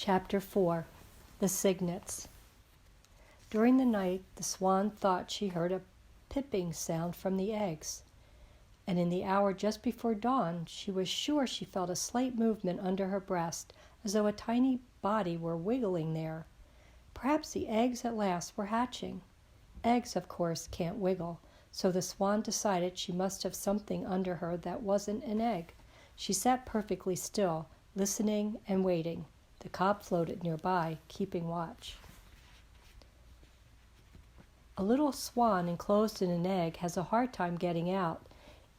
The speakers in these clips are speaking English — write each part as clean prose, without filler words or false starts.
Chapter 4. The Cygnets. During the night, the swan thought she heard a piping sound from the eggs, and in the hour just before dawn, she was sure she felt a slight movement under her breast, as though a tiny body were wiggling there. Perhaps the eggs at last were hatching. Eggs, of course, can't wiggle, so the swan decided she must have something under her that wasn't an egg. She sat perfectly still, listening and waiting. The cob floated nearby, keeping watch. A little swan enclosed in an egg has a hard time getting out.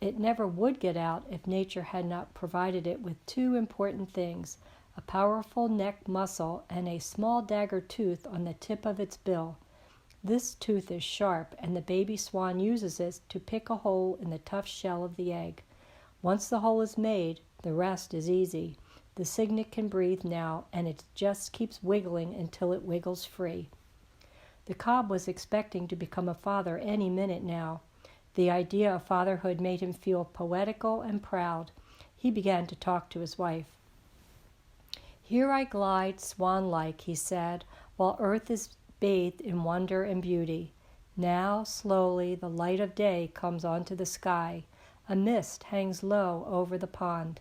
It never would get out if nature had not provided it with two important things, a powerful neck muscle and a small dagger tooth on the tip of its bill. This tooth is sharp, and the baby swan uses it to pick a hole in the tough shell of the egg. Once the hole is made, the rest is easy. The cygnet can breathe now, and it just keeps wiggling until it wiggles free. The cob was expecting to become a father any minute now. The idea of fatherhood made him feel poetical and proud. He began to talk to his wife. "Here I glide swan-like," he said, "while earth is bathed in wonder and beauty. Now, slowly, the light of day comes onto the sky. A mist hangs low over the pond.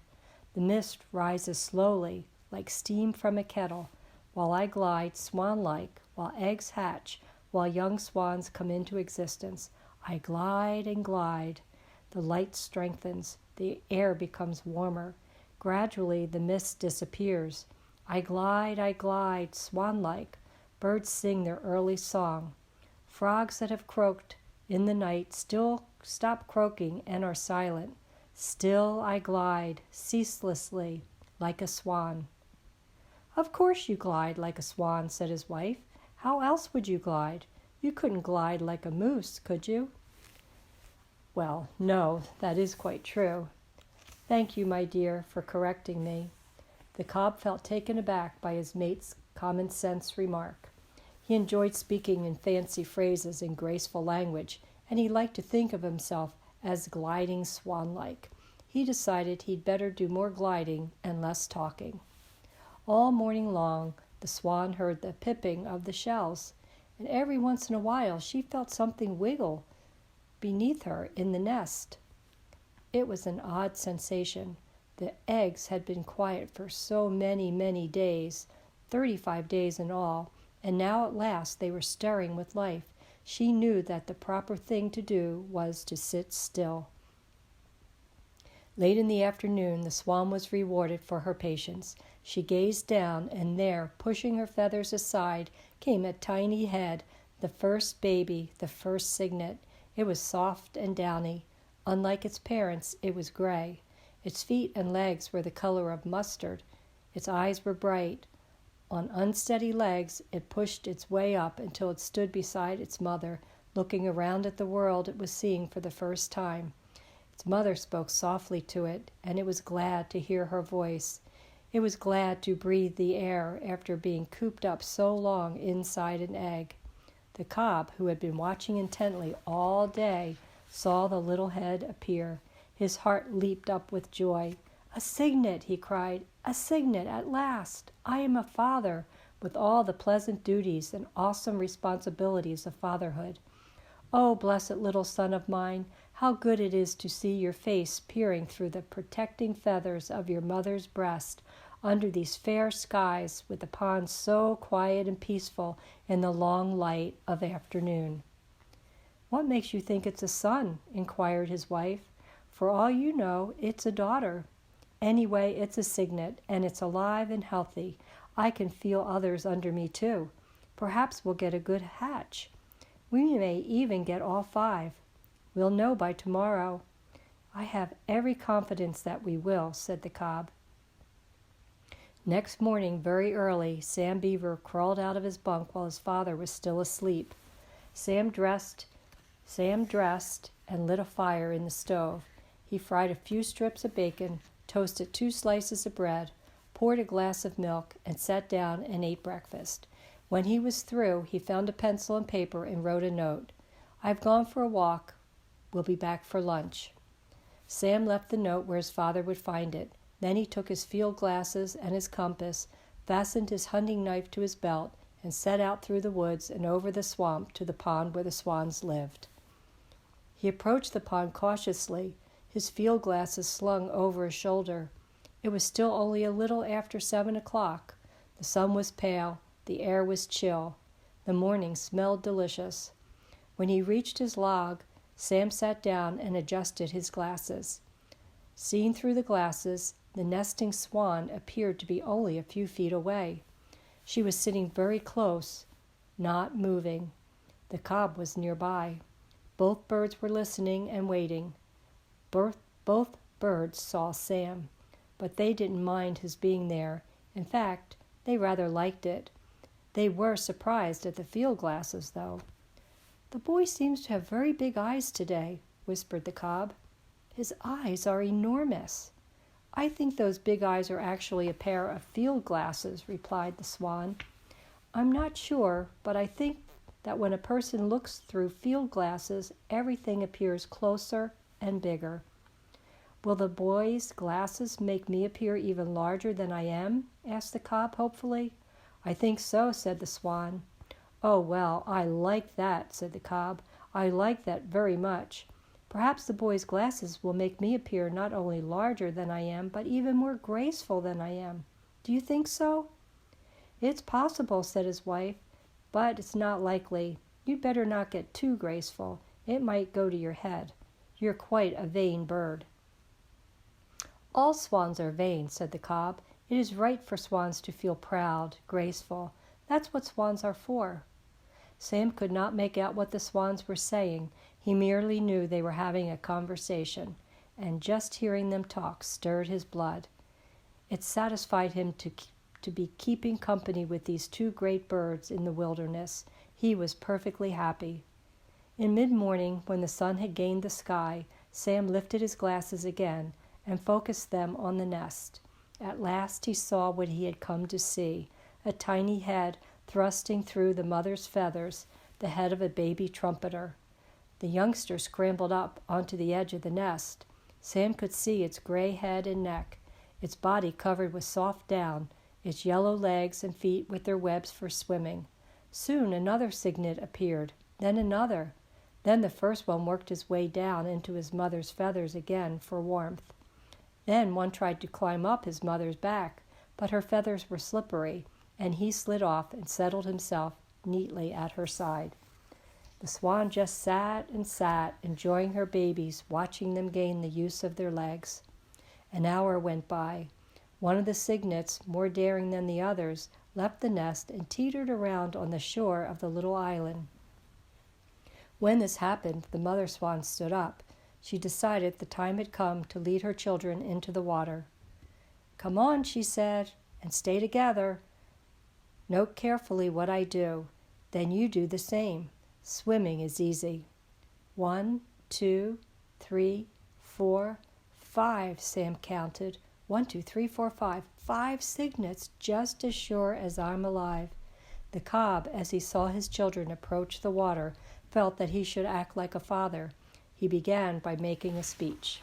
The mist rises slowly, like steam from a kettle, while I glide swan-like, while eggs hatch, while young swans come into existence. I glide and glide. The light strengthens. The air becomes warmer. Gradually, the mist disappears. I glide, swan-like. Birds sing their early song. Frogs that have croaked in the night still stop croaking and are silent. Still I glide, ceaselessly, like a swan." "Of course you glide like a swan," said his wife. "How else would you glide? You couldn't glide like a moose, could you?" "Well, no, that is quite true. Thank you, my dear, for correcting me." The cob felt taken aback by his mate's common-sense remark. He enjoyed speaking in fancy phrases and graceful language, and he liked to think of himself as gliding swan-like. He decided he'd better do more gliding and less talking. All morning long, the swan heard the pipping of the shells, and every once in a while she felt something wiggle beneath her in the nest. It was an odd sensation. The eggs had been quiet for so many days, 35 days in all, and now at last they were stirring with life. She knew that the proper thing to do was to sit still. Late in the afternoon, the swan was rewarded for her patience. She gazed down, and there, pushing her feathers aside, came a tiny head, the first baby, the first cygnet. It was soft and downy. Unlike its parents, it was gray. Its feet and legs were the color of mustard. Its eyes were bright. On unsteady legs, it pushed its way up until it stood beside its mother, looking around at the world it was seeing for the first time. Its mother spoke softly to it, and it was glad to hear her voice. It was glad to breathe the air after being cooped up so long inside an egg. The cob, who had been watching intently all day, saw the little head appear. His heart leaped up with joy. "A cygnet!" he cried. "A cygnet at last! I am a father, with all the pleasant duties and awesome responsibilities of fatherhood. Oh, blessed little son of mine, how good it is to see your face peering through the protecting feathers of your mother's breast, under these fair skies, with the pond so quiet and peaceful in the long light of afternoon." "What makes you think it's a son?" inquired his wife. "For all you know, it's a daughter. Anyway, it's a cygnet, and it's alive and healthy. I can feel others under me, too. Perhaps we'll get a good hatch. We may even get all 5. We'll know by tomorrow." "I have every confidence that we will," said the cob. Next morning, very early, Sam Beaver crawled out of his bunk while his father was still asleep. Sam dressed and lit a fire in the stove. He fried a few strips of bacon, toasted 2 slices of bread, poured a glass of milk, and sat down and ate breakfast. When he was through, he found a pencil and paper and wrote a note. "I've gone for a walk. We'll be back for lunch." Sam left the note where his father would find it. Then he took his field glasses and his compass, fastened his hunting knife to his belt, and set out through the woods and over the swamp to the pond where the swans lived. He approached the pond cautiously, his field glasses slung over his shoulder. It was still only a little after 7 o'clock. The sun was pale, the air was chill. The morning smelled delicious. When he reached his log, Sam sat down and adjusted his glasses. Seen through the glasses, the nesting swan appeared to be only a few feet away. She was sitting very close, not moving. The cob was nearby. Both birds were listening and waiting. Both birds saw Sam, but they didn't mind his being there. In fact, they rather liked it. They were surprised at the field glasses, though. "The boy seems to have very big eyes today," whispered the cob. "His eyes are enormous." "I think those big eyes are actually a pair of field glasses," replied the swan. "I'm not sure, but I think that when a person looks through field glasses, everything appears closer and bigger." "Will the boy's glasses make me appear even larger than I am?" asked the cob hopefully. "I think so," said the swan. "Oh, well, I like that," said the cob. "I like that very much. Perhaps the boy's glasses will make me appear not only larger than I am, but even more graceful than I am. Do you think so?" "It's possible," said his wife, "but it's not likely. You'd better not get too graceful. It might go to your head. You're quite a vain bird." "All swans are vain," said the cob. "It is right for swans to feel proud, graceful. That's what swans are for." Sam could not make out what the swans were saying. He merely knew they were having a conversation, and just hearing them talk stirred his blood. It satisfied him to be keeping company with these two great birds in the wilderness. He was perfectly happy. In mid-morning, when the sun had gained the sky, Sam lifted his glasses again and focused them on the nest. At last he saw what he had come to see, a tiny head thrusting through the mother's feathers, the head of a baby trumpeter. The youngster scrambled up onto the edge of the nest. Sam could see its gray head and neck, its body covered with soft down, its yellow legs and feet with their webs for swimming. Soon another cygnet appeared, then another. Then the first one worked his way down into his mother's feathers again for warmth. Then one tried to climb up his mother's back, but her feathers were slippery, and he slid off and settled himself neatly at her side. The swan just sat and sat, enjoying her babies, watching them gain the use of their legs. An hour went by. One of the cygnets, more daring than the others, left the nest and teetered around on the shore of the little island. When this happened, the mother swan stood up. She decided the time had come to lead her children into the water. "Come on," she said, "and stay together. Note carefully what I do. Then you do the same. Swimming is easy." 1, 2, 3, 4, 5, Sam counted. 1, 2, 3, 4, 5. 5 cygnets, just as sure as I'm alive. The cob, as he saw his children approach the water, felt that he should act like a father. He began by making a speech.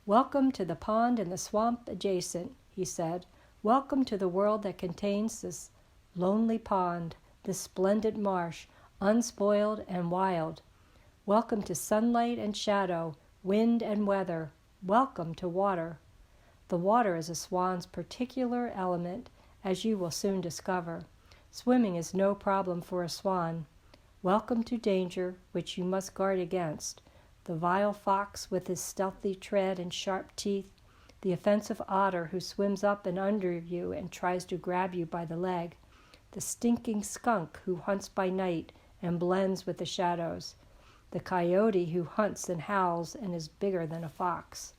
"Welcome to the pond and the swamp adjacent," he said. "Welcome to the world that contains this lonely pond, this splendid marsh, unspoiled and wild. Welcome to sunlight and shadow, wind and weather. Welcome to water. The water is a swan's particular element, as you will soon discover. Swimming is no problem for a swan. Welcome to danger, which you must guard against. The vile fox with his stealthy tread and sharp teeth, the offensive otter who swims up and under you and tries to grab you by the leg, the stinking skunk who hunts by night and blends with the shadows, the coyote who hunts and howls and is bigger than a fox.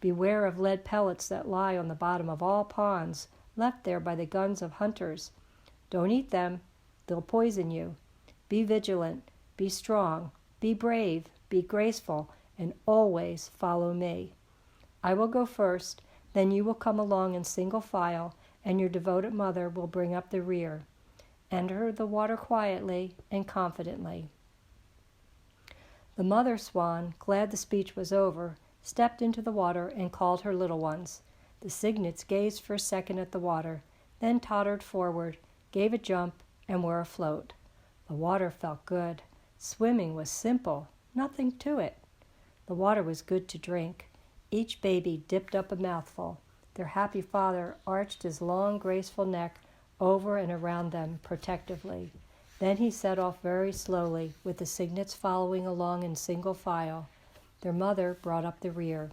Beware of lead pellets that lie on the bottom of all ponds, left there by the guns of hunters. Don't eat them, they'll poison you. Be vigilant, be strong, be brave, be graceful, and always follow me. I will go first, then you will come along in single file, and your devoted mother will bring up the rear. Enter the water quietly and confidently." The mother swan, glad the speech was over, stepped into the water and called her little ones. The cygnets gazed for a second at the water, then tottered forward, gave a jump, and were afloat. The water felt good. Swimming was simple, nothing to it. The water was good to drink. Each baby dipped up a mouthful. Their happy father arched his long, graceful neck over and around them protectively. Then he set off very slowly, with the cygnets following along in single file. Their mother brought up the rear.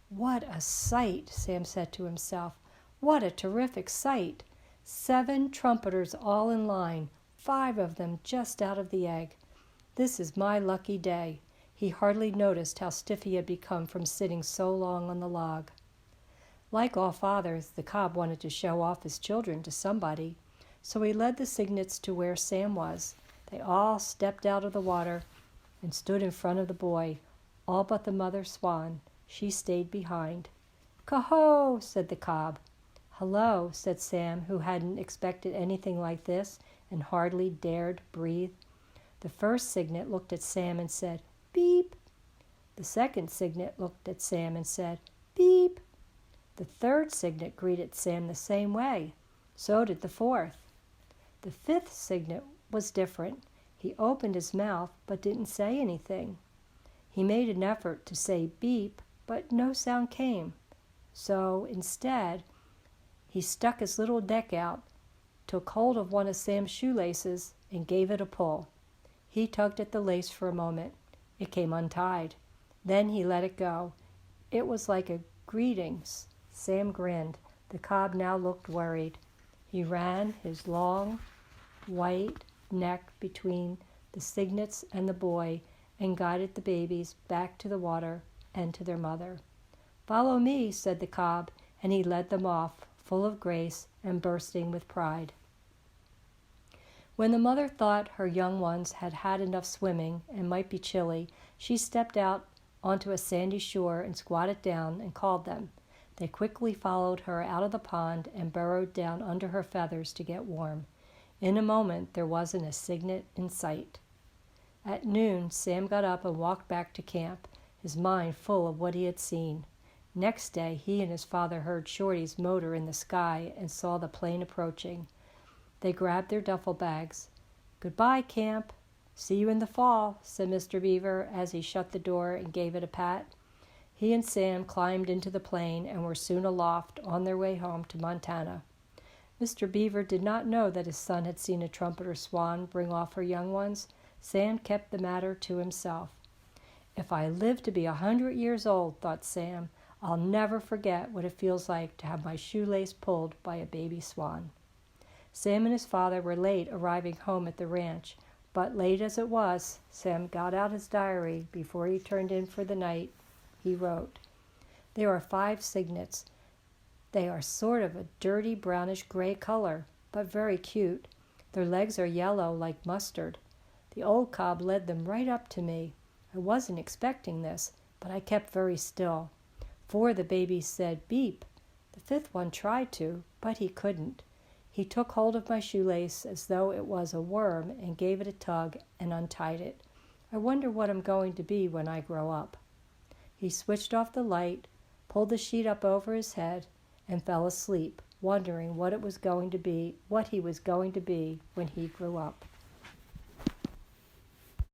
"What a sight," Sam said to himself. "What a terrific sight! 7 trumpeters all in line, 5 of them just out of the egg. This is my lucky day." He hardly noticed how stiff he had become from sitting so long on the log. Like all fathers, the cob wanted to show off his children to somebody, so he led the cygnets to where Sam was. They all stepped out of the water and stood in front of the boy, all but the mother swan. She stayed behind. "Coho!" said the cob. "Hello," said Sam, who hadn't expected anything like this and hardly dared breathe. The first cygnet looked at Sam and said, "Beep." The second cygnet looked at Sam and said, "Beep." The third cygnet greeted Sam the same way. So did the fourth. The fifth cygnet was different. He opened his mouth but didn't say anything. He made an effort to say beep, but no sound came. So instead, he stuck his little neck out, took hold of one of Sam's shoelaces, and gave it a pull. He tugged at the lace for a moment. It came untied. Then he let it go. It was like a greeting. Sam grinned. The cob now looked worried. He ran his long, white neck between the cygnets and the boy and guided the babies back to the water and to their mother. "Follow me," said the cob, and he led them off, full of grace and bursting with pride. When the mother thought her young ones had had enough swimming and might be chilly, she stepped out onto a sandy shore and squatted down and called them. They quickly followed her out of the pond and burrowed down under her feathers to get warm. In a moment there wasn't a cygnet in sight. At noon, Sam got up and walked back to camp, his mind full of what he had seen. Next day, he and his father heard Shorty's motor in the sky and saw the plane approaching. They grabbed their duffel bags. "Goodbye, camp. See you in the fall," said Mr. Beaver as he shut the door and gave it a pat. He and Sam climbed into the plane and were soon aloft on their way home to Montana. Mr. Beaver did not know that his son had seen a trumpeter swan bring off her young ones. Sam kept the matter to himself. "If I live to be 100 years old," thought Sam, "I'll never forget what it feels like to have my shoelace pulled by a baby swan." Sam and his father were late arriving home at the ranch, but late as it was, Sam got out his diary before he turned in for the night. He wrote, "There are 5 cygnets. They are sort of a dirty brownish-gray color, but very cute. Their legs are yellow like mustard. The old cob led them right up to me. I wasn't expecting this, but I kept very still. 4 of the babies said beep. The 5th one tried to, but he couldn't. He took hold of my shoelace as though it was a worm and gave it a tug and untied it. I wonder what I'm going to be when I grow up." He switched off the light, pulled the sheet up over his head, and fell asleep, wondering what he was going to be when he grew up.